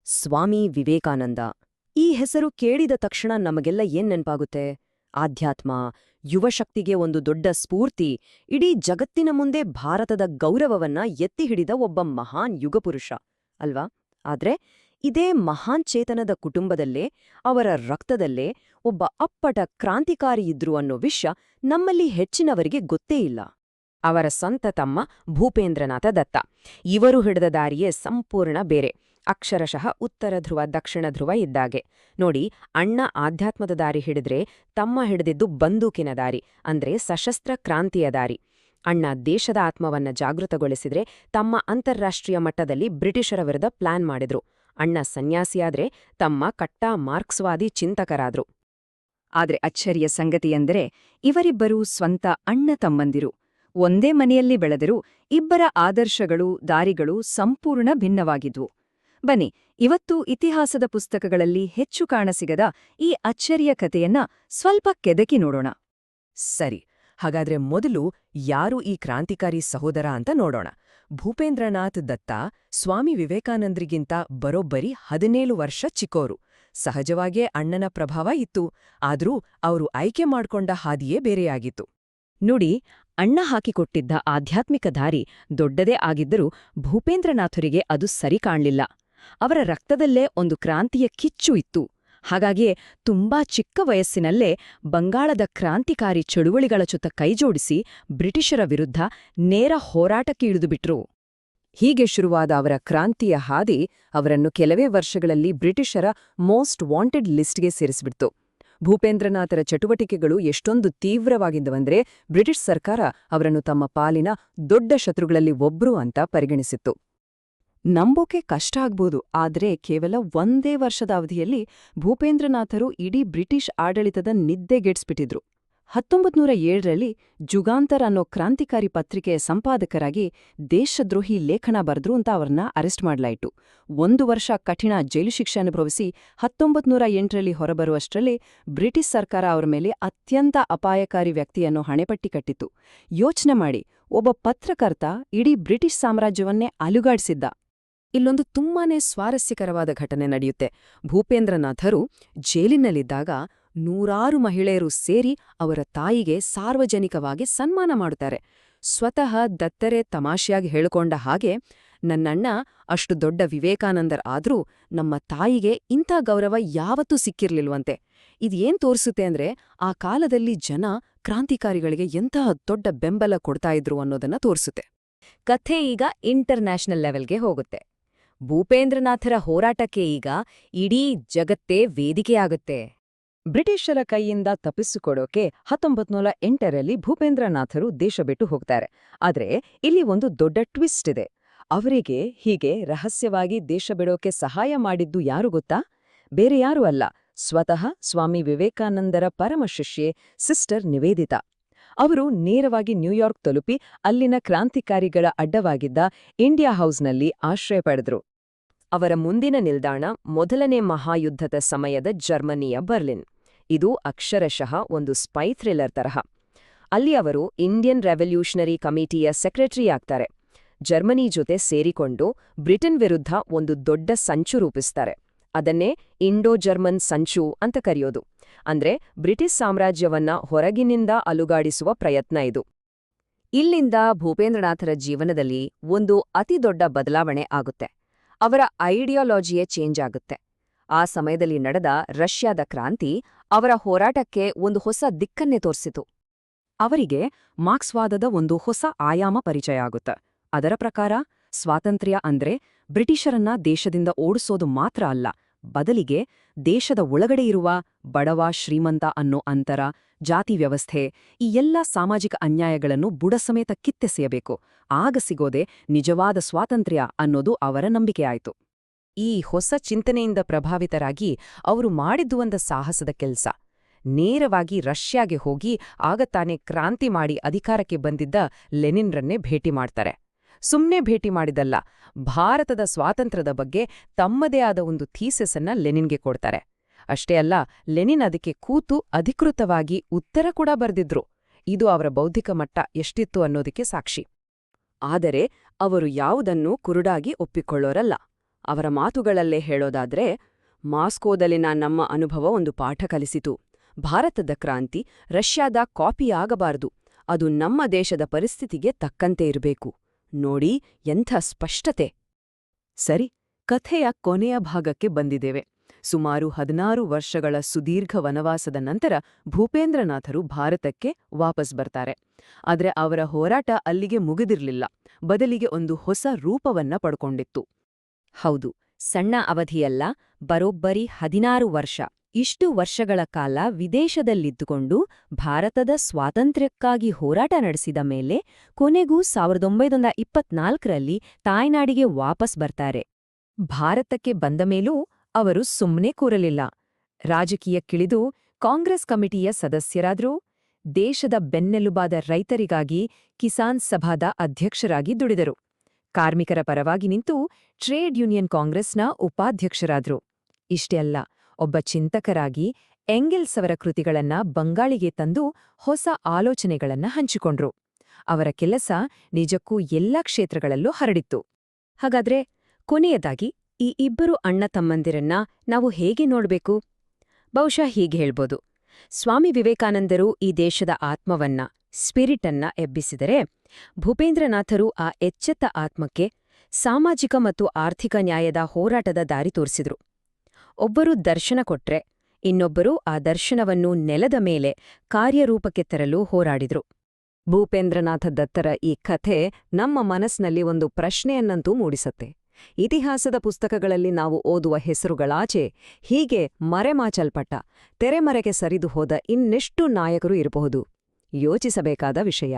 ಸ್ವಾಮಿ ವಿವೇಕಾನಂದ. ಈ ಹೆಸರು ಕೇಳಿದ ತಕ್ಷಣ ನಮಗೆಲ್ಲ ಏನ್ ನೆನ್ಪಾಗುತ್ತೆ? ಆಧ್ಯಾತ್ಮ, ಯುವಶಕ್ತಿಗೆ ಒಂದು ದೊಡ್ಡ ಸ್ಫೂರ್ತಿ, ಇಡೀ ಜಗತ್ತಿನ ಮುಂದೆ ಭಾರತದ ಗೌರವವನ್ನ ಎತ್ತಿ ಹಿಡಿದ ಒಬ್ಬ ಮಹಾನ್ ಯುಗಪುರುಷ ಅಲ್ವಾ? ಆದ್ರೆ ಇದೇ ಮಹಾನ್ ಚೇತನದ ಕುಟುಂಬದಲ್ಲೇ, ಅವರ ರಕ್ತದಲ್ಲೇ ಒಬ್ಬ ಅಪ್ಪಟ ಕ್ರಾಂತಿಕಾರಿ ಇದ್ರು ಅನ್ನೋ ವಿಷಯ ನಮ್ಮಲ್ಲಿ ಹೆಚ್ಚಿನವರಿಗೆ ಗೊತ್ತೇ ಇಲ್ಲ. ಅವರ ಸ್ವಂತ ತಮ್ಮ ಭೂಪೇಂದ್ರನಾಥ ದತ್ತ. ಇವರು ಹಿಡಿದ ದಾರಿಯೇ ಸಂಪೂರ್ಣ ಬೇರೆ. ಅಕ್ಷರಶಃ ಉತ್ತರ ಧ್ರುವ ದಕ್ಷಿಣ ಧ್ರುವ ಇದ್ದಾಗೆ. ನೋಡಿ, ಅಣ್ಣ ಆಧ್ಯಾತ್ಮದ ದಾರಿ ಹಿಡಿದ್ರೆ ತಮ್ಮ ಹಿಡಿದಿದ್ದು ಬಂದೂಕಿನ ದಾರಿ, ಅಂದ್ರೆ ಸಶಸ್ತ್ರ ಕ್ರಾಂತಿಯ ದಾರಿ. ಅಣ್ಣ ದೇಶದ ಆತ್ಮವನ್ನ ಜಾಗೃತಗೊಳಿಸಿದ್ರೆ, ತಮ್ಮ ಅಂತಾರಾಷ್ಟ್ರೀಯ ಮಟ್ಟದಲ್ಲಿ ಬ್ರಿಟಿಷರ ವಿರುದ್ಧ ಪ್ಲಾನ್ ಮಾಡಿದ್ರು. ಅಣ್ಣ ಸನ್ಯಾಸಿಯಾದ್ರೆ, ತಮ್ಮ ಕಟ್ಟಾ ಮಾರ್ಕ್ಸ್ವಾದಿ ಚಿಂತಕರಾದ್ರು. ಆದ್ರೆ ಅಚ್ಚರಿಯ ಸಂಗತಿಯೆಂದರೆ, ಇವರಿಬ್ಬರೂ ಸ್ವಂತ ಅಣ್ಣ ತಮ್ಮಂದಿರು. ಒಂದೇ ಮನೆಯಲ್ಲಿ ಬೆಳೆದರೂ ಇಬ್ಬರ ಆದರ್ಶಗಳು, ದಾರಿಗಳು ಸಂಪೂರ್ಣ ಭಿನ್ನವಾಗಿದ್ವು. ಬನ್ನಿ, ಇವತ್ತು ಇತಿಹಾಸದ ಪುಸ್ತಕಗಳಲ್ಲಿ ಹೆಚ್ಚು ಕಾಣಸಿಗದ ಈ ಅಚ್ಚರಿಯ ಕಥೆಯನ್ನ ಸ್ವಲ್ಪ ಕೆದಕಿ ನೋಡೋಣ. ಸರಿ, ಹಾಗಾದ್ರೆ ಮೊದಲು ಯಾರು ಈ ಕ್ರಾಂತಿಕಾರಿ ಸಹೋದರ ಅಂತ ನೋಡೋಣ. ಭೂಪೇಂದ್ರನಾಥ್ ದತ್ತ ಸ್ವಾಮಿ ವಿವೇಕಾನಂದ್ರಿಗಿಂತ ಬರೋಬ್ಬರಿ 17 ವರ್ಷ ಚಿಕ್ಕೋರು. ಸಹಜವಾಗೇ ಅಣ್ಣನ ಪ್ರಭಾವ ಇತ್ತು, ಆದ್ರೂ ಅವರು ಆಯ್ಕೆ ಮಾಡ್ಕೊಂಡ ಹಾದಿಯೇ ಬೇರೆಯಾಗಿತ್ತು. ನೋಡಿ, ಅಣ್ಣ ಹಾಕಿಕೊಟ್ಟಿದ್ದ ಆಧ್ಯಾತ್ಮಿಕ ದಾರಿ ದೊಡ್ಡದೇ ಆಗಿದ್ದರೂ ಭೂಪೇಂದ್ರನಾಥರಿಗೆ ಅದು ಸರಿ ಕಾಣ್ಲಿಲ್ಲ. ಅವರ ರಕ್ತದಲ್ಲೇ ಒಂದು ಕ್ರಾಂತಿಯ ಕಿಚ್ಚು ಇತ್ತು. ಹಾಗಾಗಿಯೇ ತುಂಬಾ ಚಿಕ್ಕ ವಯಸ್ಸಿನಲ್ಲೇ ಬಂಗಾಳದ ಕ್ರಾಂತಿಕಾರಿ ಚಳುವಳಿಗಳ ಜೊತೆ ಕೈಜೋಡಿಸಿ ಬ್ರಿಟಿಷರ ವಿರುದ್ಧ ನೇರ ಹೋರಾಟಕ್ಕೆ ಇಳಿದುಬಿಟ್ರು. ಹೀಗೆ ಶುರುವಾದ ಅವರ ಕ್ರಾಂತಿಯ ಹಾದಿ ಅವರನ್ನು ಕೆಲವೇ ವರ್ಷಗಳಲ್ಲಿ ಬ್ರಿಟಿಷರ ಮೋಸ್ಟ್ ವಾಂಟೆಡ್ ಲಿಸ್ಟ್ಗೆ ಸೇರಿಸಿಬಿಡ್ತು. ಭೂಪೇಂದ್ರನಾಥರ ಚಟುವಟಿಕೆಗಳು ಎಷ್ಟೊಂದು ತೀವ್ರವಾಗಿದ್ದವಂದ್ರೆ ಬ್ರಿಟಿಷ್ ಸರ್ಕಾರ ಅವರನ್ನು ತಮ್ಮ ಪಾಲಿನ ದೊಡ್ಡ ಶತ್ರುಗಳಲ್ಲಿ ಒಬ್ರು ಅಂತ ಪರಿಗಣಿಸಿತ್ತು. ನಂಬೋಕೆ ಕಷ್ಟ ಆಗ್ಬೋದು, ಆದ್ರೆ ಕೇವಲ ಒಂದೇ ವರ್ಷದ ಅವಧಿಯಲ್ಲಿ ಭೂಪೇಂದ್ರನಾಥರು ಇಡೀ ಬ್ರಿಟಿಷ್ ಆಡಳಿತದ ನಿದ್ದೆಗೆಡ್ಸ್ಬಿಟ್ಟಿದ್ರು. 1907ರಲ್ಲಿ ಜುಗಾಂತರ್ ಅನ್ನೋ ಕ್ರಾಂತಿಕಾರಿ ಪತ್ರಿಕೆಯ ಸಂಪಾದಕರಾಗಿ ದೇಶದ್ರೋಹಿ ಲೇಖನ ಬರೆದ್ರು ಅಂತ ಅವರನ್ನ ಅರೆಸ್ಟ್ ಮಾಡಲಾಯಿತು. 1 ವರ್ಷ ಕಠಿಣ ಜೈಲು ಶಿಕ್ಷೆ ಅನುಭವಿಸಿ 1908ರಲ್ಲಿ ಹೊರಬರುವಷ್ಟರಲ್ಲಿ ಬ್ರಿಟಿಷ್ ಸರ್ಕಾರ ಅವರ ಮೇಲೆ ಅತ್ಯಂತ ಅಪಾಯಕಾರಿ ವ್ಯಕ್ತಿಯನ್ನು ಹಣೆಪಟ್ಟಿ ಕಟ್ಟಿತು. ಯೋಚನೆ ಮಾಡಿ, ಒಬ್ಬ ಪತ್ರಕರ್ತ ಇಡೀ ಬ್ರಿಟಿಷ್ ಸಾಮ್ರಾಜ್ಯವನ್ನೇ ಅಲುಗಾಡಿಸಿದ್ದ. ಇಲ್ಲೊಂದು ತುಂಬಾನೇ ಸ್ವಾರಸ್ಯಕರವಾದ ಘಟನೆ ನಡೆಯುತ್ತೆ. ಭೂಪೇಂದ್ರನಾಥರು ಜೈಲಿನಲ್ಲಿದ್ದಾಗ ನೂರಾರು ಮಹಿಳೆಯರು ಸೇರಿ ಅವರ ತಾಯಿಗೆ ಸಾರ್ವಜನಿಕವಾಗಿ ಸನ್ಮಾನ ಮಾಡುತ್ತಾರೆ. ಸ್ವತಃ ದತ್ತರೇ ತಮಾಷೆಯಾಗಿ ಹೇಳಿಕೊಂಡ ಹಾಗೆ, ನನ್ನಣ್ಣ ಅಷ್ಟು ದೊಡ್ಡ ವಿವೇಕಾನಂದರ್ ಆದ್ರೂ ನಮ್ಮ ತಾಯಿಗೆ ಇಂಥ ಗೌರವ ಯಾವತ್ತೂ ಸಿಕ್ಕಿರ್ಲಿಲ್ವಂತೆ. ಇದೇನ್ ತೋರಿಸುತ್ತೆ ಅಂದ್ರೆ, ಆ ಕಾಲದಲ್ಲಿ ಜನ ಕ್ರಾಂತಿಕಾರಿಗಳಿಗೆ ಎಂತಹ ದೊಡ್ಡ ಬೆಂಬಲ ಕೊಡ್ತಾ ಇದ್ರು ಅನ್ನೋದನ್ನ ತೋರಿಸುತ್ತೆ. ಕಥೆ ಈಗ ಇಂಟರ್ನ್ಯಾಷನಲ್ ಲೆವೆಲ್ಗೆ ಹೋಗುತ್ತೆ. ಭೂಪೇಂದ್ರನಾಥರ ಹೋರಾಟಕ್ಕೆ ಈಗ ಇಡೀ ಜಗತ್ತೇ ವೇದಿಕೆಯಾಗುತ್ತೆ. ಬ್ರಿಟಿಷರ ಕೈಯಿಂದ ತಪ್ಪಿಸಿಕೊಡೋಕೆ 1908ರಲ್ಲಿ ಭೂಪೇಂದ್ರನಾಥರು ದೇಶ ಬಿಟ್ಟು ಹೋಗ್ತಾರೆ. ಆದ್ರೆ ಇಲ್ಲಿ ಒಂದು ದೊಡ್ಡ ಟ್ವಿಸ್ಟ್ ಇದೆ. ಅವರಿಗೆ ಹೀಗೆ ರಹಸ್ಯವಾಗಿ ದೇಶ ಬಿಡೋಕೆ ಸಹಾಯ ಮಾಡಿದ್ದು ಯಾರು ಗೊತ್ತಾ? ಬೇರೆ ಯಾರೂ ಅಲ್ಲ, ಸ್ವತಃ ಸ್ವಾಮಿ ವಿವೇಕಾನಂದರ ಪರಮಶಿಷ್ಯೆ ಸಿಸ್ಟರ್ ನಿವೇದಿತಾ. ಅವರು ನೇರವಾಗಿ ನ್ಯೂಯಾರ್ಕ್ ತಲುಪಿ ಅಲ್ಲಿನ ಕ್ರಾಂತಿಕಾರಿಗಳ ಅಡ್ಡವಾಗಿದ್ದ ಇಂಡಿಯಾ ಹೌಸ್ನಲ್ಲಿ ಆಶ್ರಯ ಪಡೆದ್ರು. ಅವರ ಮುಂದಿನ ನಿಲ್ದಾಣ ಮೊದಲನೇ ಮಹಾಯುದ್ಧದ ಸಮಯದ ಜರ್ಮನಿಯ ಬರ್ಲಿನ್. ಇದು ಅಕ್ಷರಶಃ ಒಂದು ಸ್ಪೈ ಥ್ರಿಲ್ಲರ್ ತರಹ. ಅಲ್ಲಿ ಅವರು ಇಂಡಿಯನ್ ರೆವಲ್ಯೂಷನರಿ ಕಮಿಟಿಯ ಸೆಕ್ರೆಟರಿ ಆಗ್ತಾರೆ. ಜರ್ಮನಿ ಜೊತೆ ಸೇರಿಕೊಂಡು ಬ್ರಿಟನ್ ವಿರುದ್ಧ ಒಂದು ದೊಡ್ಡ ಸಂಚು ರೂಪಿಸ್ತಾರೆ. ಅದನ್ನೇ ಇಂಡೋ ಜರ್ಮನ್ ಸಂಚು ಅಂತ ಕರೆಯೋದು. ಅಂದ್ರೆ ಬ್ರಿಟಿಷ್ ಸಾಮ್ರಾಜ್ಯವನ್ನ ಹೊರಗಿನಿಂದ ಅಲುಗಾಡಿಸುವ ಪ್ರಯತ್ನ ಇದು. ಇಲ್ಲಿಂದ ಭೂಪೇಂದ್ರನಾಥರ ಜೀವನದಲ್ಲಿ ಒಂದು ಅತಿದೊಡ್ಡ ಬದಲಾವಣೆ ಆಗುತ್ತೆ. ಅವರ ಐಡಿಯಾಲಜಿಯೇ ಚೇಂಜ್ ಆಗುತ್ತೆ. ಆ ಸಮಯದಲ್ಲಿ ನಡೆದ ರಷ್ಯಾದ ಕ್ರಾಂತಿ ಅವರ ಹೋರಾಟಕ್ಕೆ ಒಂದು ಹೊಸ ದಿಕ್ಕನ್ನೇ ತೋರಿಸಿತು. ಅವರಿಗೆ ಮಾರ್ಕ್ಸ್ವಾದದ ಒಂದು ಹೊಸ ಆಯಾಮ ಪರಿಚಯ ಆಗುತ್ತೆ. ಅದರ ಪ್ರಕಾರ ಸ್ವಾತಂತ್ರ್ಯ ಅಂದ್ರೆ ಬ್ರಿಟಿಷರನ್ನ ದೇಶದಿಂದ ಓಡಿಸೋದು ಮಾತ್ರ ಅಲ್ಲ, ಬದಲಿಗೆ ದೇಶದ ಒಳಗಡೆ ಇರುವ ಬಡವ ಶ್ರೀಮಂತ ಅನ್ನೋ ಅಂತರ, ಜಾತಿ ವ್ಯವಸ್ಥೆ, ಈ ಎಲ್ಲಾ ಸಾಮಾಜಿಕ ಅನ್ಯಾಯಗಳನ್ನು ಬುಡಸಮೇತ ಕಿತ್ತೆಸೆಯಬೇಕು. ಆಗ ಸಿಗೋದೆ ನಿಜವಾದ ಸ್ವಾತಂತ್ರ್ಯ ಅನ್ನೋದು ಅವರ ನಂಬಿಕೆಯಾಯಿತು. ಈ ಹೊಸ ಚಿಂತನೆಯಿಂದ ಪ್ರಭಾವಿತರಾಗಿ ಅವರು ಮಾಡಿದ್ದು ಒಂದು ಸಾಹಸದ ಕೆಲ್ಸ. ನೇರವಾಗಿ ರಷ್ಯಾಗೆ ಹೋಗಿ ಆಗ ತಾನೇ ಕ್ರಾಂತಿ ಮಾಡಿ ಅಧಿಕಾರಕ್ಕೆ ಬಂದಿದ್ದ ಲೆನಿನ್ರನ್ನೇ ಭೇಟಿ ಮಾಡ್ತಾರೆ. ಸುಮ್ನೆ ಭೇಟಿ ಮಾಡಿದಲ್ಲ, ಭಾರತದ ಸ್ವಾತಂತ್ರ್ಯದ ಬಗ್ಗೆ ತಮ್ಮದೇ ಆದ ಒಂದು ಥೀಸೆಸ್ಸನ್ನ ಲೆನಿನ್ಗೆ ಕೊಡ್ತಾರೆ. ಅಷ್ಟೇ ಅಲ್ಲ, ಲೆನಿನ್ ಅದಕ್ಕೆ ಕೂತು ಅಧಿಕೃತವಾಗಿ ಉತ್ತರ ಕೂಡ ಬರೆದಿದ್ರು. ಇದು ಅವರ ಬೌದ್ಧಿಕ ಮಟ್ಟ ಎಷ್ಟಿತ್ತು ಅನ್ನೋದಕ್ಕೆ ಸಾಕ್ಷಿ. ಆದರೆ ಅವರು ಯಾವುದನ್ನೂ ಕುರುಡಾಗಿ ಒಪ್ಪಿಕೊಳ್ಳೋರಲ್ಲ. ಅವರ ಮಾತುಗಳಲ್ಲೇ ಹೇಳೋದಾದ್ರೆ, ಮಾಸ್ಕೋದಲ್ಲಿನ ನಮ್ಮ ಅನುಭವ ಒಂದು ಪಾಠ ಕಲಿಸಿತು. ಭಾರತದ ಕ್ರಾಂತಿ ರಷ್ಯಾದ ಕಾಪಿಯಾಗಬಾರದು, ಅದು ನಮ್ಮ ದೇಶದ ಪರಿಸ್ಥಿತಿಗೆ ತಕ್ಕಂತೆ ಇರಬೇಕು. ನೋಡಿ ಎಂಥ ಸ್ಪಷ್ಟತೆ. ಸರಿ, ಕಥೆಯ ಕೊನೆಯ ಭಾಗಕ್ಕೆ ಬಂದಿದ್ದೇವೆ. ಸುಮಾರು 16 ವರ್ಷಗಳ ಸುದೀರ್ಘ ವನವಾಸದ ನಂತರ ಭೂಪೇಂದ್ರನಾಥರು ಭಾರತಕ್ಕೆ ವಾಪಸ್ ಬರ್ತಾರೆ. ಆದ್ರೆ ಅವರ ಹೋರಾಟ ಅಲ್ಲಿಗೆ ಮುಗಿದಿರ್ಲಿಲ್ಲ, ಬದಲಿಗೆ ಒಂದು ಹೊಸ ರೂಪವನ್ನ ಪಡ್ಕೊಂಡಿತ್ತು. ಹೌದು, ಸಣ್ಣ ಅವಧಿಯಲ್ಲ, ಬರೋಬ್ಬರಿ 16 ವರ್ಷ. ಇಷ್ಟು ವರ್ಷಗಳ ಕಾಲ ವಿದೇಶದಲ್ಲಿದ್ದುಕೊಂಡು ಭಾರತದ ಸ್ವಾತಂತ್ರ್ಯಕ್ಕಾಗಿ ಹೋರಾಟ ನಡೆಸಿದ ಮೇಲೆ ಕೊನೆಗೂ 1924ರಲ್ಲಿ ತಾಯ್ನಾಡಿಗೆ ವಾಪಸ್ ಬರ್ತಾರೆ. ಭಾರತಕ್ಕೆ ಬಂದ ಮೇಲೂ ಅವರು ಸುಮ್ಮನೆ ಕೂರಲಿಲ್ಲ. ರಾಜಕೀಯಕ್ಕಿಳಿದು ಕಾಂಗ್ರೆಸ್ ಕಮಿಟಿಯ ಸದಸ್ಯರಾದ್ರೂ, ದೇಶದ ಬೆನ್ನೆಲುಬಾದ ರೈತರಿಗಾಗಿ ಕಿಸಾನ್ ಸಭಾದ ಅಧ್ಯಕ್ಷರಾಗಿ ದುಡಿದರು. ಕಾರ್ಮಿಕರ ಪರವಾಗಿ ನಿಂತು ಟ್ರೇಡ್ ಯೂನಿಯನ್ ಕಾಂಗ್ರೆಸ್ನ ಉಪಾಧ್ಯಕ್ಷರಾದ್ರು. ಇಷ್ಟೇ ಅಲ್ಲ, ಒಬ್ಬ ಚಿಂತಕರಾಗಿ ಎಂಗೆಲ್ಸ್ ಅವರ ಕೃತಿಗಳನ್ನ ಬಂಗಾಳಿಗೆ ತಂದು ಹೊಸ ಆಲೋಚನೆಗಳನ್ನ ಹಂಚಿಕೊಂಡ್ರು. ಅವರ ಕೆಲಸ ನಿಜಕ್ಕೂ ಎಲ್ಲ ಕ್ಷೇತ್ರಗಳಲ್ಲೂ ಹರಡಿತ್ತು. ಹಾಗಾದ್ರೆ ಕೊನೆಯದಾಗಿ ಈ ಇಬ್ಬರು ಅಣ್ಣ ತಮ್ಮಂದಿರನ್ನ ನಾವು ಹೇಗೆ ನೋಡ್ಬೇಕು? ಬಹುಶಃ ಹೀಗೆ ಹೇಳ್ಬೋದು. ಸ್ವಾಮಿ ವಿವೇಕಾನಂದರು ಈ ದೇಶದ ಆತ್ಮವನ್ನ, ಸ್ಪಿರಿಟನ್ನ ಎಬ್ಬಿಸಿದರೆ, ಭೂಪೇಂದ್ರನಾಥರು ಆ ಎಚ್ಚೆತ್ತ ಆತ್ಮಕ್ಕೆ ಸಾಮಾಜಿಕ ಮತ್ತು ಆರ್ಥಿಕ ನ್ಯಾಯದ ಹೋರಾಟದ ದಾರಿ ತೋರಿಸಿದ್ರು. ಒಬ್ಬರು ದರ್ಶನ ಕೊಟ್ರೆ, ಇನ್ನೊಬ್ಬರು ಆ ದರ್ಶನವನ್ನು ನೆಲದ ಮೇಲೆ ಕಾರ್ಯರೂಪಕ್ಕೆ ತರಲು ಹೋರಾಡಿದ್ರು. ಭೂಪೇಂದ್ರನಾಥ ದತ್ತರ ಈ ಕಥೆ ನಮ್ಮ ಮನಸ್ಸಿನಲ್ಲಿ ಒಂದು ಪ್ರಶ್ನೆಯನ್ನಂತೂ ಮೂಡಿಸತ್ತೆ. ಇತಿಹಾಸದ ಪುಸ್ತಕಗಳಲ್ಲಿ ನಾವು ಓದುವ ಹೆಸರುಗಳಾಚೆ ಹೀಗೆ ಮರೆಮಾಚಲ್ಪಟ್ಟ, ತೆರೆಮರೆಗೆ ಸರಿದು ಹೋದ ಇನ್ನೆಷ್ಟು ನಾಯಕರು ಇರಬಹುದು? ಯೋಚಿಸಬೇಕಾದ ವಿಷಯ.